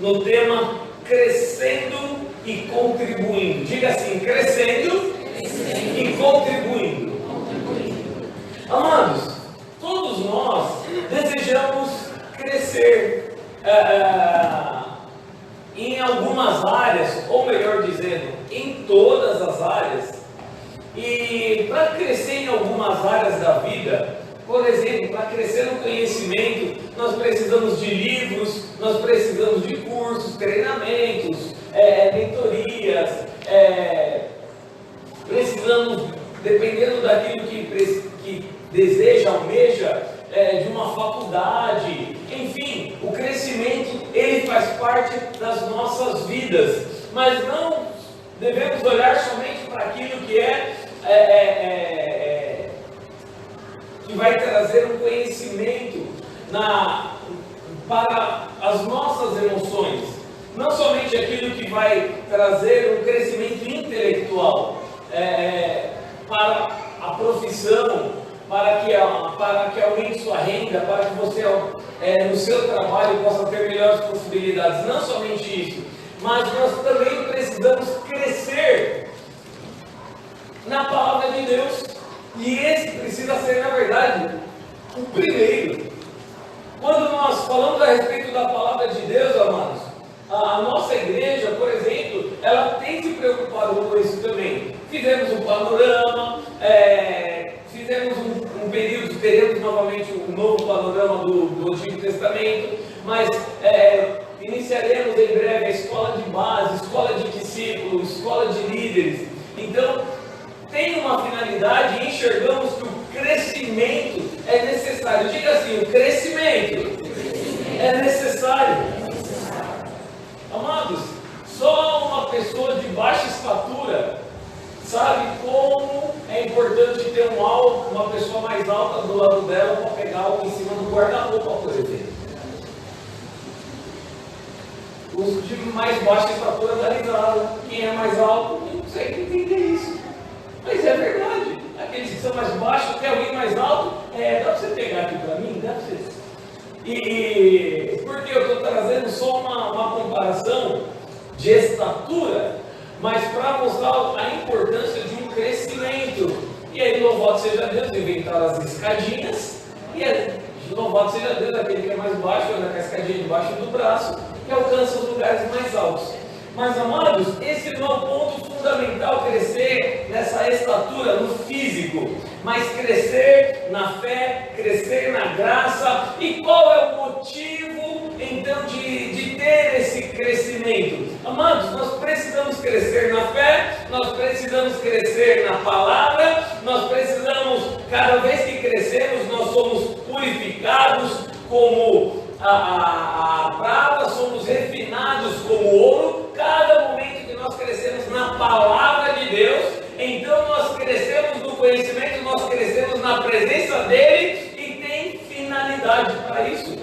no tema crescendo e contribuindo. Diga assim, crescendo e contribuindo. Amados, todos nós desejamos crescer em algumas áreas, ou melhor dizendo, em todas as áreas. E para crescer em algumas áreas da vida, por exemplo, para crescer no conhecimento, nós precisamos de livros, nós precisamos de cursos, treinamentos, mentorias, precisamos, dependendo daquilo que deseja, almeja, de uma faculdade. Enfim, o crescimento, ele faz parte das nossas vidas, mas não devemos olhar somente para aquilo que que vai trazer um conhecimento para as nossas emoções, não somente aquilo que vai trazer um crescimento intelectual para a profissão, para que aumente sua renda, para que você no seu trabalho possa ter melhores possibilidades, não somente isso, mas nós também precisamos crescer na palavra de Deus, e esse precisa ser, na verdade, o primeiro. Quando nós falamos a respeito da palavra de Deus, amados, a nossa igreja, por exemplo, ela tem se preocupado com isso também. Fizemos um panorama, fizemos um período, teremos novamente um novo panorama do Antigo Testamento, mas iniciaremos em breve a escola de base, escola de discípulos, escola de líderes. Então, tem uma finalidade e enxergamos que o crescimento é necessário. Diga assim, o crescimento é necessário. Amados, só uma pessoa de baixa estatura sabe como é importante ter uma pessoa mais alta do lado dela para pegar algo em cima do guarda-roupa, por exemplo. Os de mais baixa estatura dá risada. Quem é mais alto não consegue entender isso. Mas é verdade. Aqueles que são mais baixos, quer alguém mais alto? Dá para você pegar aqui para mim? Dá para você. E porque eu estou trazendo só uma comparação de estatura, mas para mostrar a importância de um crescimento. E aí, louvado seja Deus, inventaram as escadinhas. E louvado seja Deus, aquele que é mais baixo, anda com a escadinha debaixo do braço, que alcança os lugares mais altos. Mas, amados, esse não é o ponto fundamental, crescer nessa estatura, no físico, mas crescer na fé, crescer na graça. E qual é o motivo, então, de ter esse crescimento? Amados, nós precisamos crescer na fé, nós precisamos crescer na palavra, nós precisamos, cada vez que crescemos, nós somos purificados como a prata, somos refinados como ouro. Cada momento que nós crescemos na palavra de Deus, então nós crescemos no conhecimento, nós crescemos na presença dele, e tem finalidade para isso.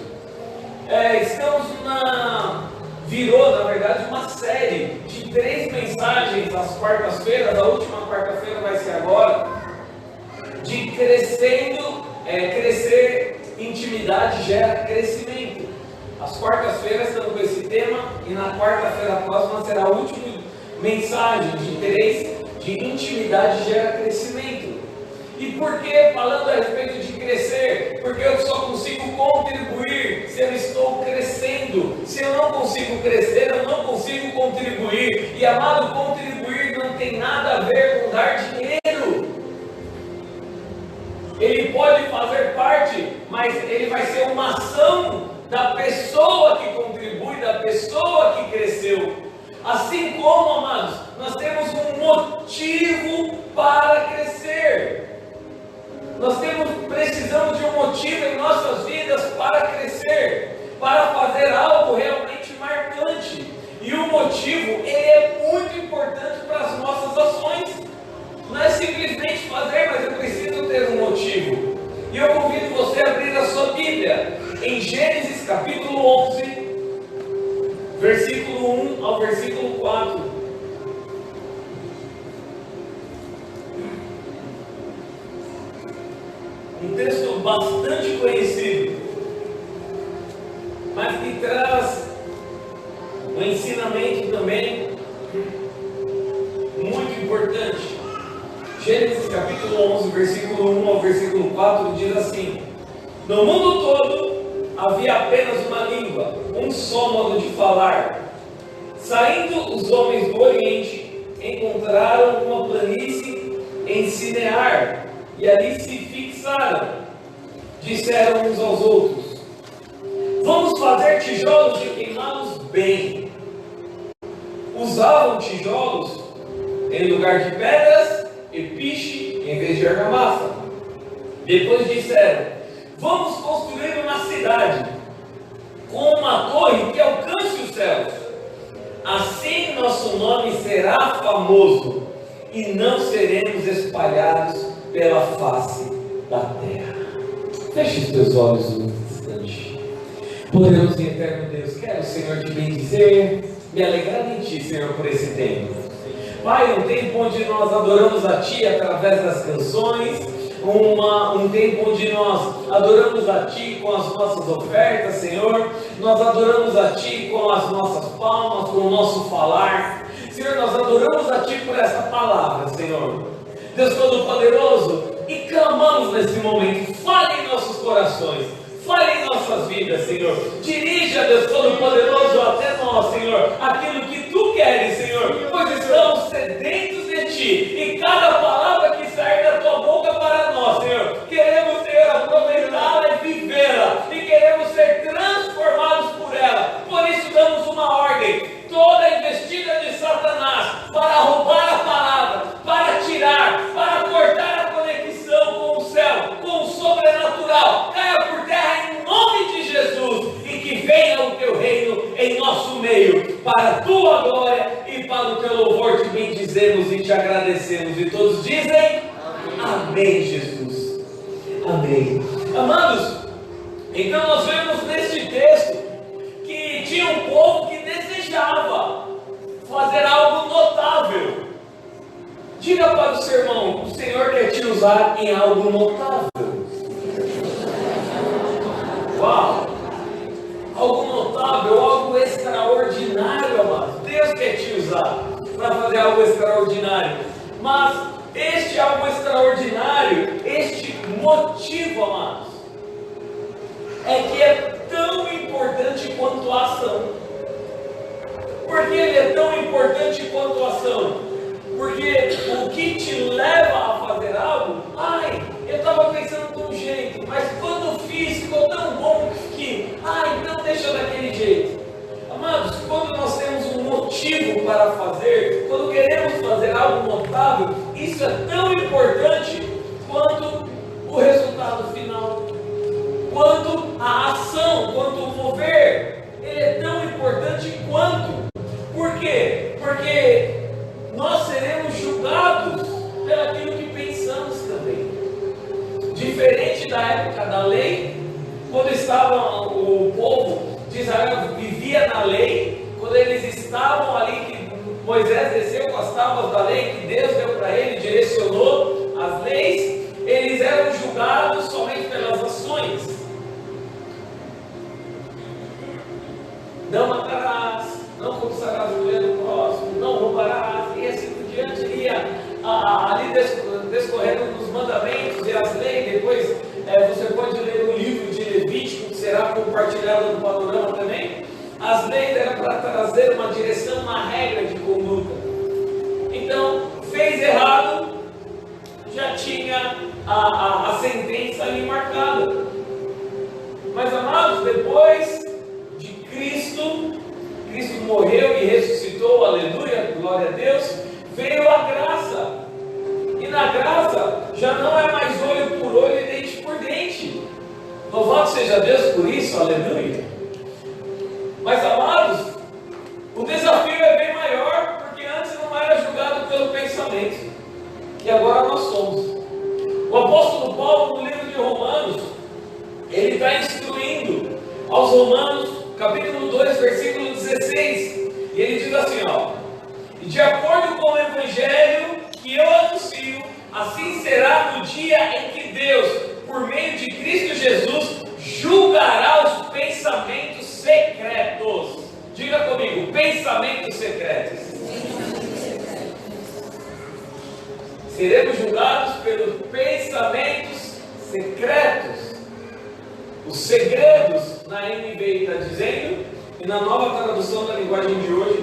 Virou, na verdade, uma série de 3 mensagens às quartas-feiras. A última quarta-feira vai ser agora, de crescer, intimidade gera crescimento. As quartas-feiras estamos com esse tema, e na quarta-feira próxima será a última mensagem de 3, de intimidade gera crescimento. E por que falando a respeito de crescer? Porque eu só consigo contribuir se eu estou crescendo. Se eu não consigo crescer, eu não consigo contribuir. E, amado, contribuir não tem nada a ver com dar dinheiro. Ele pode fazer parte, mas ele vai ser uma ação da pessoa que contribui, da pessoa que cresceu. Assim como, amados, nós temos um motivo para crescer. Nós precisamos de um motivo em nossas vidas para crescer, para fazer algo realmente marcante. E o motivo, ele é muito importante para as nossas ações. Não é simplesmente fazer, mas eu preciso ter um motivo. E eu convido você a abrir a sua Bíblia em Gênesis capítulo 11, versículo 1 ao versículo 4. Um texto bastante conhecido, mas que traz um ensinamento também muito importante. Gênesis capítulo 11, versículo 1 ao versículo 4 diz assim: no mundo todo havia apenas uma língua, um só modo de falar. Saindo os homens do Oriente, encontraram uma planície em Sinear, e ali se fixaram. Disseram uns aos outros: vamos fazer tijolos e queimá-los bem. Usavam tijolos em lugar de pedras e piche em vez de argamassa. Depois disseram: vamos construir uma cidade com uma torre que alcance os céus. Assim nosso nome será famoso e não seremos espalhados pela face da terra. Feche os teus olhos um instante. Poderoso e eterno Deus, quero, Senhor, te bendizer, me alegrar em Ti, Senhor, por esse tempo. Pai, um tempo onde nós adoramos a Ti através das canções, um tempo onde nós adoramos a Ti com as nossas ofertas, Senhor. Nós adoramos a Ti com as nossas palmas, com o nosso falar. Senhor, nós adoramos a Ti por essa palavra, Senhor. Deus Todo-Poderoso, e clamamos nesse momento, fale em nossos corações, fale em nossas vidas, Senhor. Dirija, Deus Todo-Poderoso, até nós, Senhor, aquilo que Tu queres, Senhor, pois estamos sedentos de Ti, e cada palavra que sair da Tua boca para nós, Senhor, queremos, Senhor, aproveitá-la e vivê-la, e queremos ser transformados por ela. Por isso damos uma ordem: toda a investida de Satanás para roubar a palavra, para tirar, para cortar a conexão com o céu, com o sobrenatural, caia por terra em nome de Jesus, e que venha o Teu reino em nosso meio, para a Tua glória e para o Teu louvor. Te bendizemos e Te agradecemos, e todos dizem amém, Jesus, amém. Amados, então nós vemos neste texto que tinha um povo que desejava fazer algo notável. Diga para o seu irmão: o Senhor quer te usar em algo notável. Uau! Algo notável, algo extraordinário, amados. Deus quer te usar para fazer algo extraordinário. Mas este algo extraordinário, este motivo, amados, é que é tão importante quanto a ação. Por que ele é tão importante quanto a ação? Porque o que te leva a fazer algo, eu estava pensando de um jeito, mas quando fiz ficou tão bom que, então deixa daquele jeito. Amados, quando nós temos um motivo para fazer, quando queremos fazer algo notável, isso é tão importante quanto o resultado final, quanto a ação, quanto o mover. Ele é tão importante quanto. Por quê? Porque nós seremos julgados pelaquilo que pensamos também. Diferente da época da lei, quando estava o povo de Israel vivia na lei, quando eles estavam ali, que Moisés desceu com as tábuas da lei que Deus deu para ele, direcionou as leis, eles eram julgados somente pelas ações. Não matarás, não cobiçarás a mulher do próximo, não roubarás, e assim por diante, ia ali descorrendo os mandamentos e as leis. Depois você pode ler o livro de Levítico, que será compartilhado no panorama também. As leis eram para trazer uma direção, uma regra de conduta. Então, fez errado, já tinha a sentença ali marcada. Mas, amados, depois de Cristo morreu e ressuscitou, aleluia, glória a Deus, veio a graça. E na graça já não é mais olho por olho e dente por dente. Louvado seja Deus por isso, aleluia. Mas, amados, o desafio é bem maior, porque antes não era julgado pelo pensamento, e agora nós somos. O apóstolo Paulo, no livro de Romanos, ele está instruindo aos Romanos, capítulo 2, versículo 16, e ele diz assim, e de acordo com o evangelho que eu anuncio, assim será no dia em que Deus, por meio de Cristo Jesus, julgará os pensamentos secretos. Diga comigo, pensamentos Seremos julgados pelos pensamentos secretos. Os segredos, na NVI está dizendo, e na nova tradução da linguagem de hoje.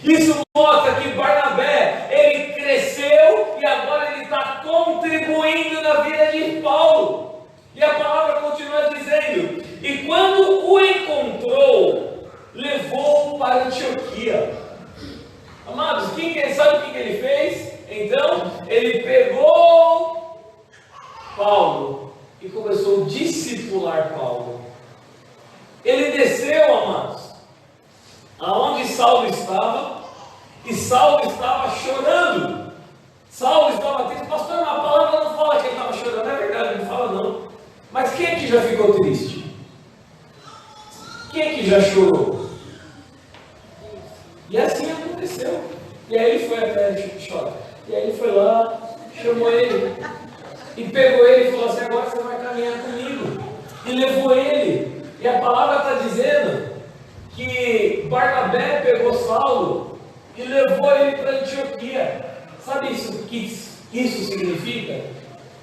Isso mostra que Barnabé, ele cresceu e agora ele está contribuindo na vida de Paulo. E a palavra continua dizendo, e quando o encontrou, levou-o para Antioquia. Amados, sabe o que ele fez? Então, ele pegou Paulo e começou a discipular Paulo. Ele desceu, amados, aonde Saulo estava, e Saulo estava chorando. Saulo estava triste. Pastor, a palavra não fala que ele estava chorando. Não é verdade, não fala não. Mas quem é que já ficou triste? Quem é que já chorou? E assim aconteceu. E aí ele foi até ele chora. E aí ele foi lá, chamou ele e pegou ele e falou assim: agora você vai caminhar comigo. E levou ele. E a palavra está dizendo que Barnabé pegou Saulo e levou ele para Antioquia. Sabe isso que isso significa?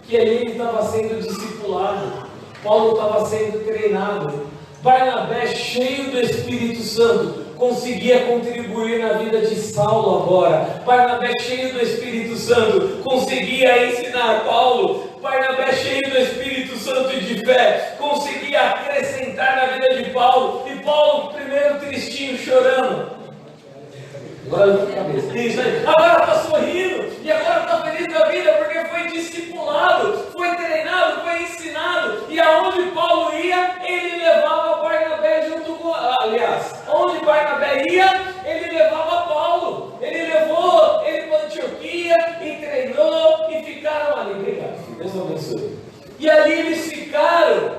Que ali ele estava sendo discipulado, Paulo estava sendo treinado. Barnabé, cheio do Espírito Santo, conseguia contribuir na vida de Saulo agora. Barnabé, cheio do Espírito Santo, conseguia ensinar Paulo. Barnabé, cheio do Espírito Santo e de fé, conseguia acrescentar na vida de Paulo. E Paulo, primeiro tristinho, chorando. Agora isso aí. Agora está sorrindo e agora está feliz da vida porque foi discipulado, foi treinado, foi ensinado. E aonde Paulo ia, ele levava Barnabé junto com. Aliás, onde Barnabé ia, ele levava Paulo. Ele levou ele para Antioquia e treinou e ficaram ali. Obrigado, Deus abençoe. E ali eles ficaram,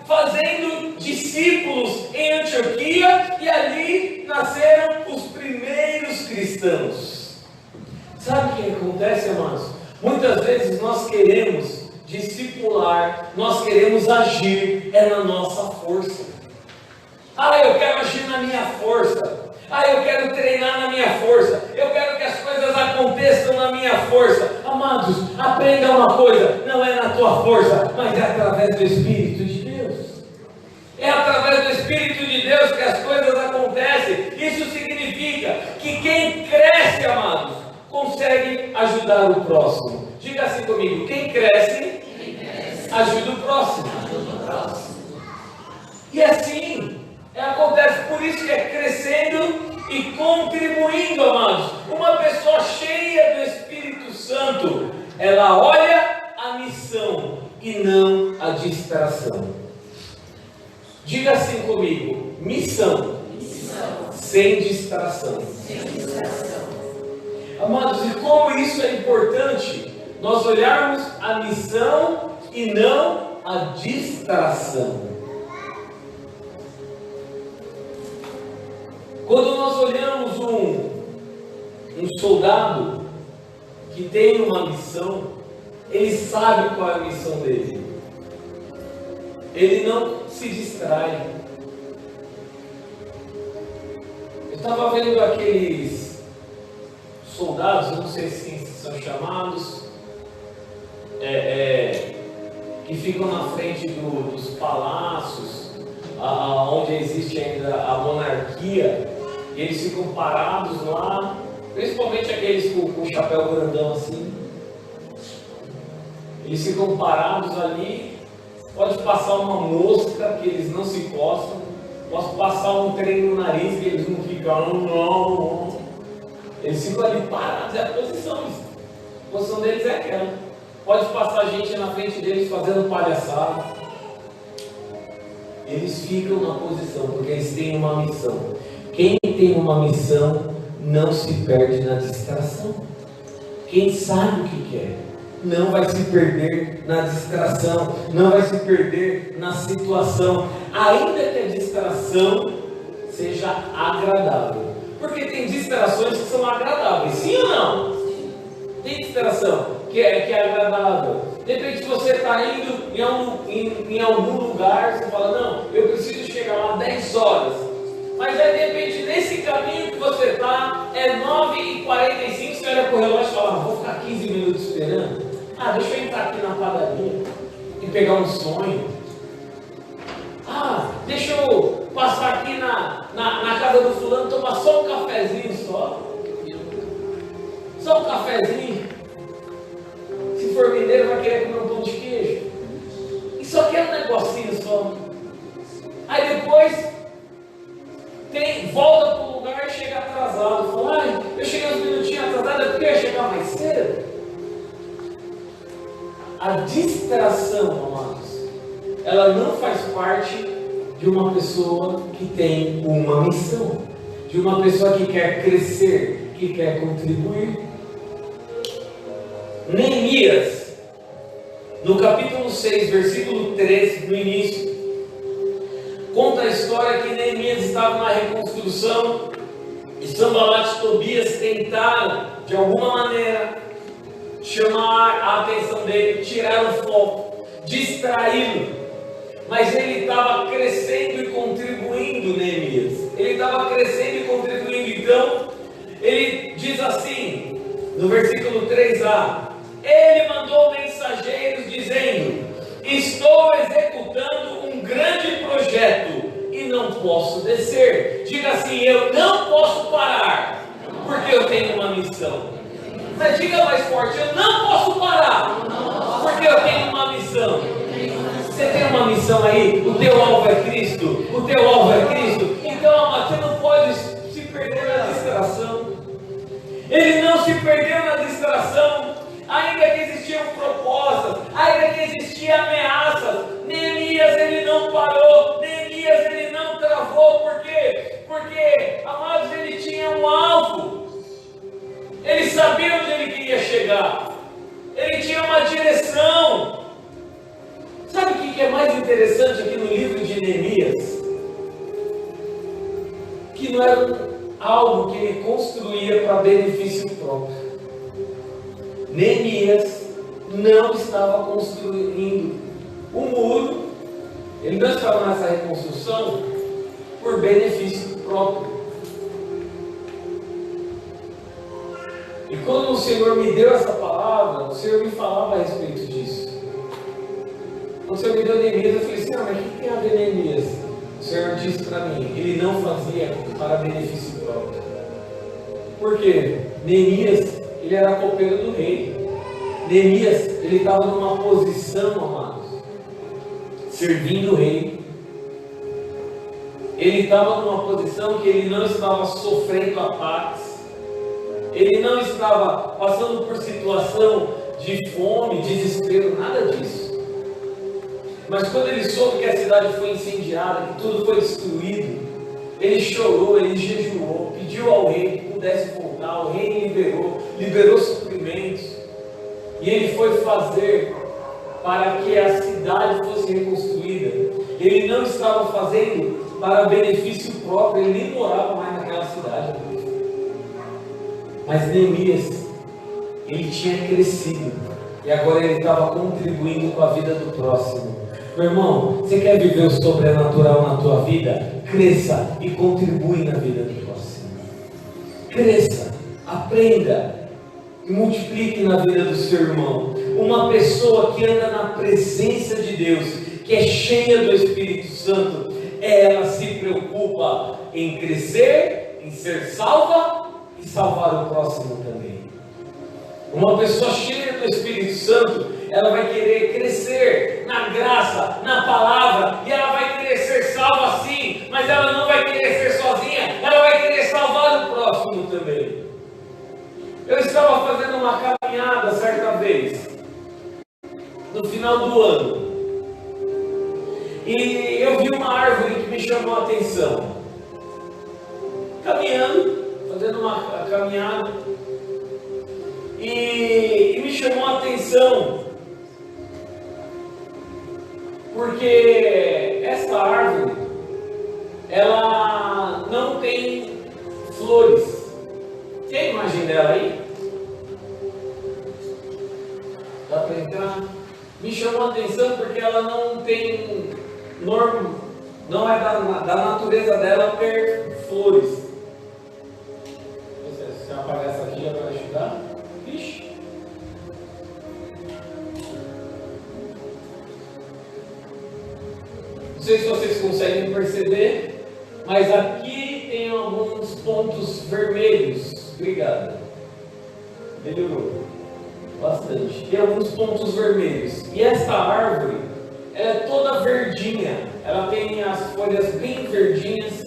fazendo discípulos em Antioquia, e ali nasceram os primeiros cristãos. Sabe o que acontece, amados? Muitas vezes nós queremos discipular, nós queremos agir, na nossa força. Eu quero agir na minha força. Eu quero treinar na minha força. Eu quero que as coisas aconteçam na minha força. Amados, aprenda uma coisa: não é na tua força, mas é através do Espírito de Deus. É através do Espírito de Deus que as coisas acontecem. Isso significa que quem cresce, amados, consegue ajudar o próximo. Diga assim comigo: quem cresce, ajuda o próximo. E assim acontece, por isso que é crescendo e contribuindo, amados. Uma pessoa cheia do Espírito Santo, ela olha a missão e não a distração. Diga assim comigo: missão. Sem distração. Amados, e como isso é importante, nós olharmos a missão e não a distração. Quando nós olhamos um soldado que tem uma missão, ele sabe qual é a missão dele. Ele não se distrai. Eu estava vendo aqueles soldados, eu não sei se são chamados, que ficam na frente dos palácios, onde existe ainda a monarquia, e eles ficam parados lá, principalmente aqueles com o chapéu grandão assim. Eles ficam parados ali. Pode passar uma mosca que eles não se coçam. Posso passar um trem no nariz que eles não ficam, não. Eles ficam ali parados, é a posição. A posição deles é aquela. Pode passar gente na frente deles fazendo palhaçada. Eles ficam na posição, porque eles têm uma missão. Quem tem uma missão não se perde na distração. Quem sabe o que quer não vai se perder na distração, não vai se perder na situação, ainda que a distração seja agradável. Porque tem distrações que são agradáveis, sim ou não? Tem distração que é agradável. De repente você está indo em algum lugar, você fala: não, eu preciso chegar lá 10 horas. Mas aí de repente nesse caminho que você está, é 9h45, você Ah, deixa eu entrar aqui na padaria e pegar um sonho. Ah, deixa eu passar aqui na casa do fulano, tomar só um cafezinho só. Só um cafezinho. Se for mineiro, vai querer comer um pão de queijo. E só quer um negocinho só. Aí depois volta para o lugar e chega atrasado. Fala, ai, eu cheguei uns minutinhos atrasado, é porque eu ia chegar mais cedo. A distração, amados, ela não faz parte de uma pessoa que tem uma missão, de uma pessoa que quer crescer, que quer contribuir. Neemias, no capítulo 6, versículo 13, no início, conta a história que Neemias estava na reconstrução e Sanbalat e Tobias tentaram, de alguma maneira, chamar a atenção dele, tirar o foco, distraí-lo. Mas ele estava crescendo e contribuindo, Neemias. Ele estava crescendo e contribuindo. Então, ele diz assim, no versículo 3a, ele mandou mensageiros dizendo, estou executando um grande projeto e não posso descer. Diga assim, eu não posso parar, porque eu tenho uma missão. Mas diga mais forte, eu não posso parar, porque eu tenho uma missão. Você tem uma missão aí, o teu alvo é Cristo, o teu alvo é Cristo. Então, você não pode se perder na distração. Ele não se perdeu na distração, ainda que existiam propostas, ainda que existiam ameaças. Neemias, ele não parou, Neemias, ele não travou. Por quê? Porque, amados, ele tinha um alvo. Ele sabia onde ele queria chegar. Ele tinha uma direção. Sabe o que é mais interessante aqui no livro de Neemias? Que não era algo que ele construía para benefício próprio. Neemias não estava construindo o muro, ele não estava nessa reconstrução por benefício próprio. E quando o Senhor me deu essa palavra, o Senhor me falava a respeito disso. Quando o Senhor me deu Neemias, eu falei assim, mas o que tem a ver Neemias? O Senhor disse para mim, ele não fazia para benefício próprio. Por quê? Neemias, ele era copeiro do rei. Neemias, ele estava numa posição, amados, servindo o rei. Ele estava numa posição que ele não estava sofrendo ataques. Ele não estava passando por situação de fome, desespero, nada disso. Mas quando ele soube que a cidade foi incendiada, que tudo foi destruído, ele chorou, ele jejuou, pediu ao rei que pudesse voltar. O rei liberou suprimentos. E ele foi fazer para que a cidade fosse reconstruída. Ele não estava fazendo para benefício próprio, ele nem morava mais naquela cidade. Mas Neemias, ele tinha crescido e agora ele estava contribuindo com a vida do próximo. Meu irmão, você quer viver o sobrenatural na tua vida? Cresça e contribui na vida do próximo. Cresça, aprenda e multiplique na vida do seu irmão. Uma pessoa que anda na presença de Deus, que é cheia do Espírito Santo, ela se preocupa em crescer, em ser salva e salvar o próximo também. Uma pessoa cheia do Espírito Santo, ela vai querer crescer na graça, na palavra, e ela vai querer ser salva sim, mas ela não vai querer ser sozinha, ela vai querer salvar o próximo também. Eu estava fazendo uma caminhada certa vez, no final do ano, e eu vi uma árvore que me chamou a atenção. Caminhando, fazendo uma caminhada, e me chamou a atenção, porque essa árvore, ela não tem flores. Tem a imagem dela aí? Dá para entrar? Me chamou a atenção porque ela não tem norma, não é da natureza dela ter flores. Se aparece aqui já vai ajudar. Vixe. sei se vocês conseguem perceber, mas aqui tem alguns pontos vermelhos. Obrigado. Melhorou bastante. Tem alguns pontos vermelhos. E essa árvore, ela é toda verdinha. Ela tem as folhas bem verdinhas.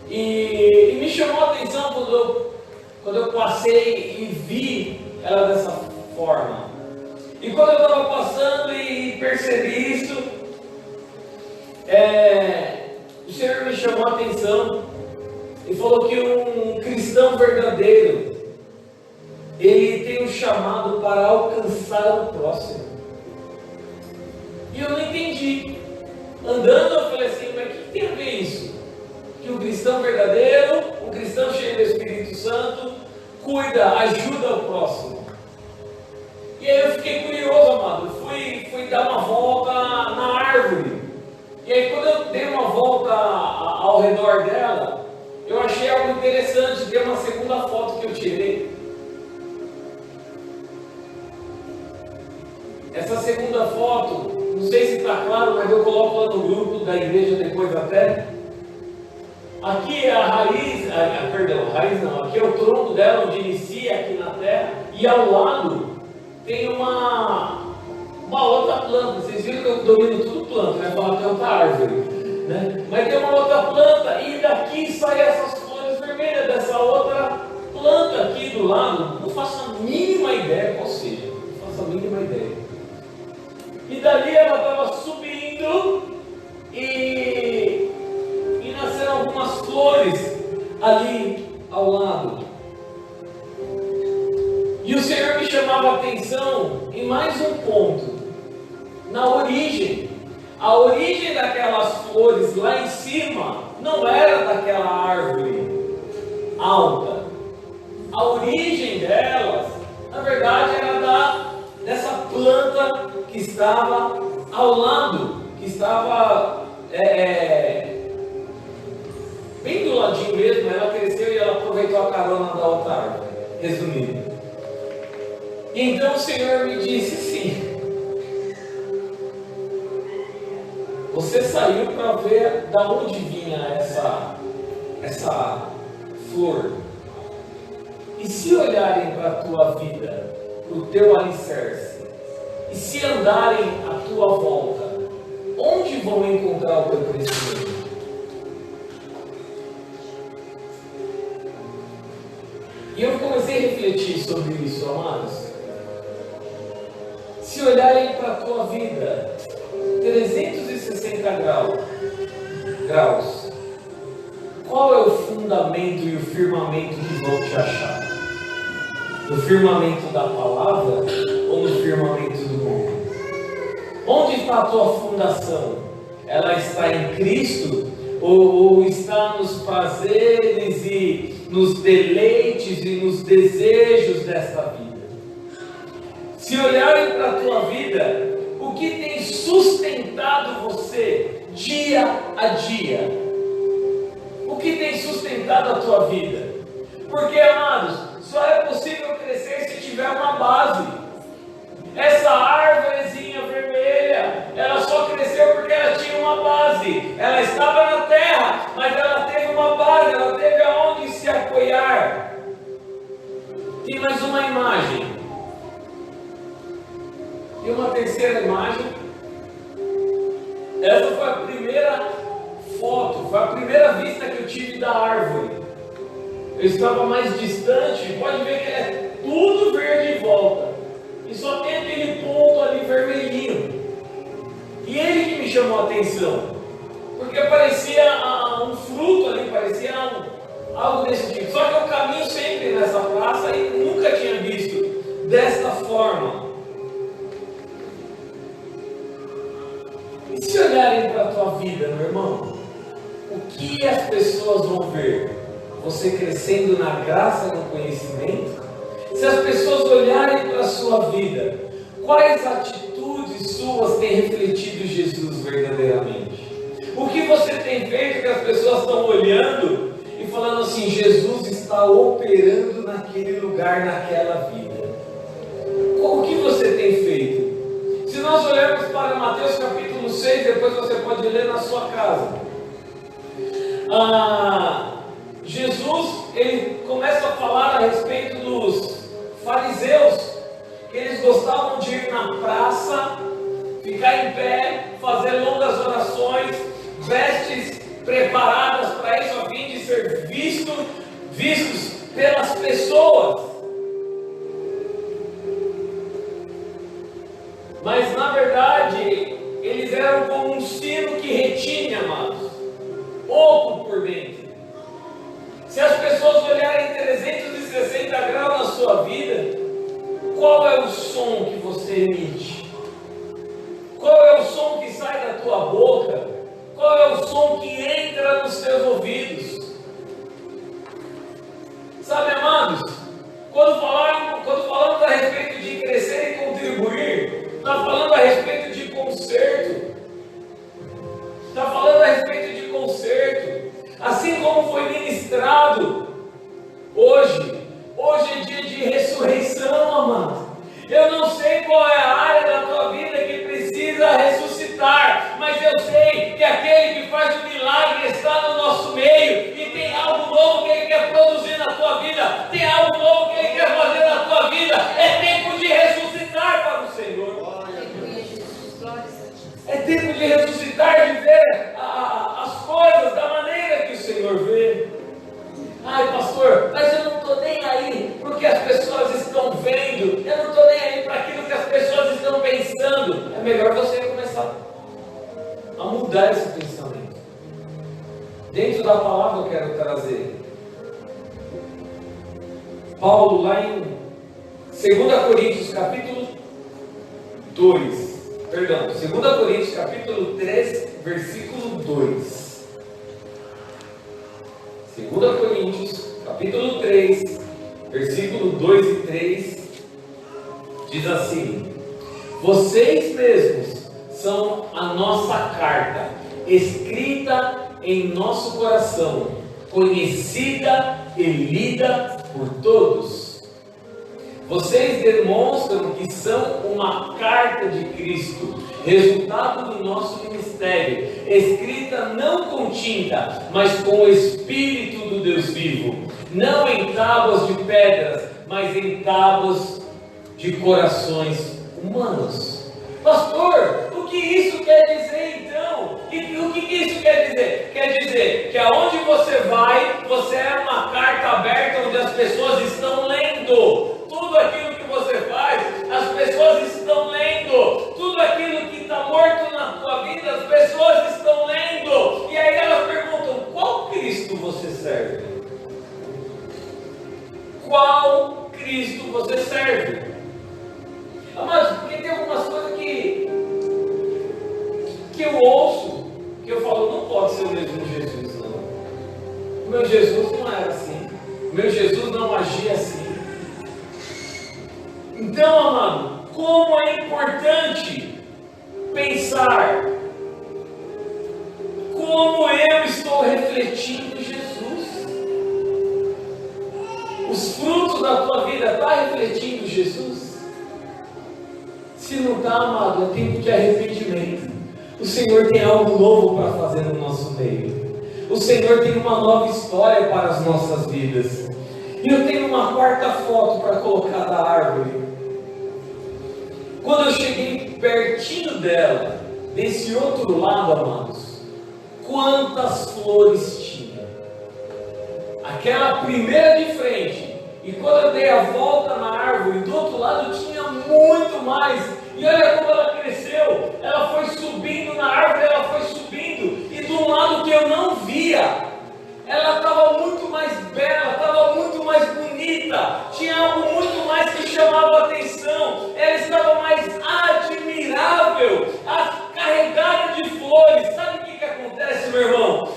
E me chamou a atenção quando eu passei e vi ela dessa forma. E quando eu estava passando e percebi isso, o Senhor me chamou a atenção e falou que um cristão verdadeiro, ele tem um chamado para alcançar o próximo. E eu não entendi. Andando, eu falei assim, mas o que tem a ver isso? Que um cristão verdadeiro, um cristão cheio do Espírito Santo, cuida, ajuda o próximo. E aí eu fiquei curioso, amado. Fui dar uma volta na árvore. E aí quando eu dei uma volta ao redor dela, eu achei algo interessante. Tem uma segunda foto que eu tirei. Essa segunda foto, não sei se está claro, mas eu coloco lá no grupo da igreja depois até. Aqui é a raiz, raiz não, aqui é o tronco dela, onde inicia aqui na terra, e ao lado tem uma outra planta. Vocês viram que eu domino tudo planta, né? Falar planta árvore, né? Mas tem uma outra planta, e daqui saem essas flores vermelhas dessa outra planta aqui do lado. Não faço a mínima ideia qual seja, não faço a mínima ideia. E dali ela estava subindo e nasceram algumas flores ali ao lado. E o Senhor me chamava a atenção em mais um ponto, na origem. A origem daquelas flores lá em cima não era daquela árvore alta. A origem delas, na verdade, era dessa planta que estava ao lado, que estava bem do ladinho mesmo. Ela cresceu e ela aproveitou a carona da outra árvore, resumindo. E então o Senhor me disse assim: você saiu para ver da onde vinha essa flor. E se olharem para a tua vida, para o teu alicerce, e se andarem à tua volta, onde vão encontrar o teu crescimento? E eu comecei a refletir sobre isso, amados. Se olharem para a tua vida 360 graus, qual é o fundamento e o firmamento que vão te achar? No firmamento da palavra ou no firmamento do mundo? Onde está a tua fundação? Ela está em Cristo ou está nos prazeres e nos deleites e nos desejos desta vida? Se olharem para a tua vida, o que tem sustentado você dia a dia? O que tem sustentado a tua vida? Porque, amados, só é possível crescer se tiver uma base. Essa árvorezinha vermelha, ela só cresceu porque ela tinha uma base. Ela estava na terra, mas ela teve uma base, ela teve aonde se apoiar. Tem mais uma imagem. E uma terceira imagem. Essa foi a primeira foto, foi a primeira vista que eu tive da árvore. Eu estava mais distante, pode ver que é tudo verde em volta. E só tem aquele ponto ali vermelhinho. E ele que me chamou a atenção. Porque parecia um fruto ali, parecia algo desse tipo. Só que eu caminho sempre nessa praça e nunca tinha visto desta forma. E se olharem para a tua vida, meu irmão, o que as pessoas vão ver? Você crescendo na graça e no conhecimento? Se as pessoas olharem para a sua vida, quais atitudes suas têm refletido Jesus verdadeiramente? O que você tem feito que as pessoas estão olhando e falando assim: Jesus está operando naquele lugar, naquela vida? O que você tem feito? Se nós olharmos para Mateus capítulo 6, depois você pode ler na sua casa. Jesus, ele começa a falar a respeito dos fariseus, que eles gostavam de ir na praça, ficar em pé, fazer longas orações, vestes preparadas para isso, a fim de ser vistos pelas pessoas. Mas na verdade, eles eram como um sino que retinha, amados, oco por dentro. Se as pessoas olharem 360 graus na sua vida, qual é o som que você emite? Qual é o som que sai da tua boca? Qual é o som que entra nos teus ouvidos? Sabe, amados, quando falamos a respeito de crescer e contribuir, está falando a respeito de conserto. Está falando a respeito de conserto. Assim como foi ministrado hoje é dia de ressurreição, amado. Eu não sei qual é a área da tua vida que precisa ressuscitar, mas eu sei que aquele que faz o milagre está no nosso meio e tem algo novo que Ele quer produzir na tua vida, tem algo novo que Ele quer fazer na tua vida. É tempo de ressuscitar para o Senhor. É tempo de ressuscitar, de ver as coisas da maneira que o Senhor vê. Ai, pastor, mas eu não estou nem aí para o que as pessoas estão vendo, eu não estou nem aí para aquilo que as pessoas estão pensando. É melhor você começar a mudar esse pensamento. Dentro da palavra eu quero trazer Paulo lá em 2 Coríntios capítulo 2. Perdão, 2 Coríntios capítulo 3, versículo 2. 2 Coríntios capítulo 3, versículo 2 e 3, diz assim: vocês mesmos são a nossa carta, escrita em nosso coração, conhecida e lida por todos. Vocês demonstram que são uma carta de Cristo, resultado do nosso ministério, escrita não com tinta, mas com o Espírito do Deus vivo, não em tábuas de pedras, mas em tábuas de corações humanos. Pastor, o que isso quer dizer então? O que isso quer dizer? Quer dizer que aonde você vai, você é uma carta aberta onde as pessoas estão lendo. Tudo aquilo que você faz, as pessoas estão lendo. Tudo aquilo que está morto na tua vida, as pessoas estão lendo. E aí elas perguntam: qual Cristo você serve? Qual Cristo você serve? Amados, porque tem algumas coisas que eu ouço, que eu falo, não pode ser o mesmo Jesus, não. O meu Jesus não era assim. O meu Jesus não agia assim. Então, amado, como é importante pensar como eu estou refletindo Jesus. Os frutos da tua vida estão refletindo Jesus? Se não está, amado, é tempo de arrependimento. O Senhor tem algo novo para fazer no nosso meio. O Senhor tem uma nova história para as nossas vidas. E eu tenho uma quarta foto para colocar da árvore. Quando eu cheguei pertinho dela, desse outro lado, amados, quantas flores tinha. Aquela primeira de frente. E quando eu dei a volta na árvore, do outro lado tinha muito mais. E olha como ela cresceu. Ela foi subindo na árvore, ela foi subindo. E de um lado que eu não via, ela estava muito mais bela, estava muito mais bonita. Tinha algo muito mais que chamava a atenção. Ela estava mais admirável, carregada de flores. Sabe o que acontece, meu irmão?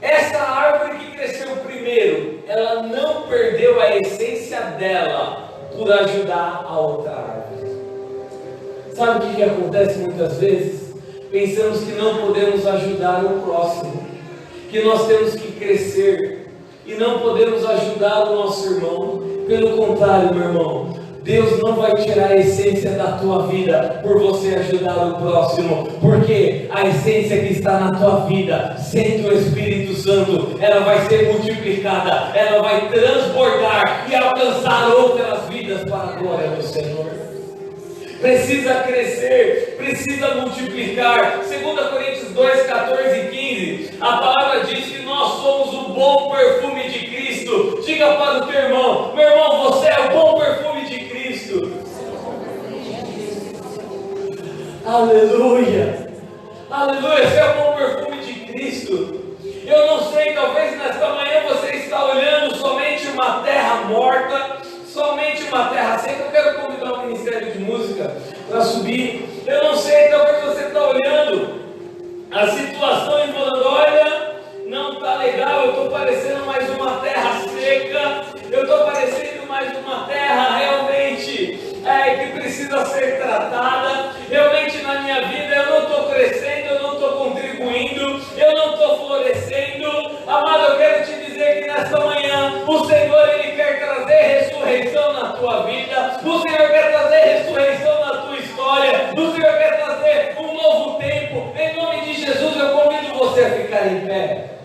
Essa árvore que cresceu primeiro, ela não perdeu a essência dela por ajudar a outra árvore. Sabe o que acontece muitas vezes? Pensamos que não podemos ajudar o próximo, que nós temos que crescer e não podemos ajudar o nosso irmão. Pelo contrário, meu irmão, Deus não vai tirar a essência da tua vida por você ajudar o próximo, porque a essência que está na tua vida, sendo o Espírito Santo, ela vai ser multiplicada, ela vai transbordar e alcançar outras vidas para a glória do Senhor. Precisa crescer, precisa multiplicar. 2 Coríntios 2, 14 e 15, a palavra diz que nós somos o bom perfume de Cristo. Diga para o teu irmão: meu irmão, você é o bom perfume de Cristo. Aleluia, aleluia, você é o bom perfume de Cristo. Eu não sei, talvez nesta manhã você está olhando somente uma terra morta, somente uma terra seca. Eu quero convidar o Ministério de Música para subir. Eu não sei, talvez você está olhando a situação e falando: olha, não está legal, eu estou parecendo mais uma terra seca, eu estou parecendo mais uma terra realmente que precisa ser tratada. Realmente na minha vida eu não estou crescendo, eu não estou contribuindo, eu não estou florescendo. Amado, eu quero te dizer que nesta manhã o Senhor, Ele quer trazer ressurreição na tua vida, o Senhor quer trazer ressurreição na tua história, o Senhor quer trazer um novo tempo. Em nome de Jesus eu convido você a ficar em pé.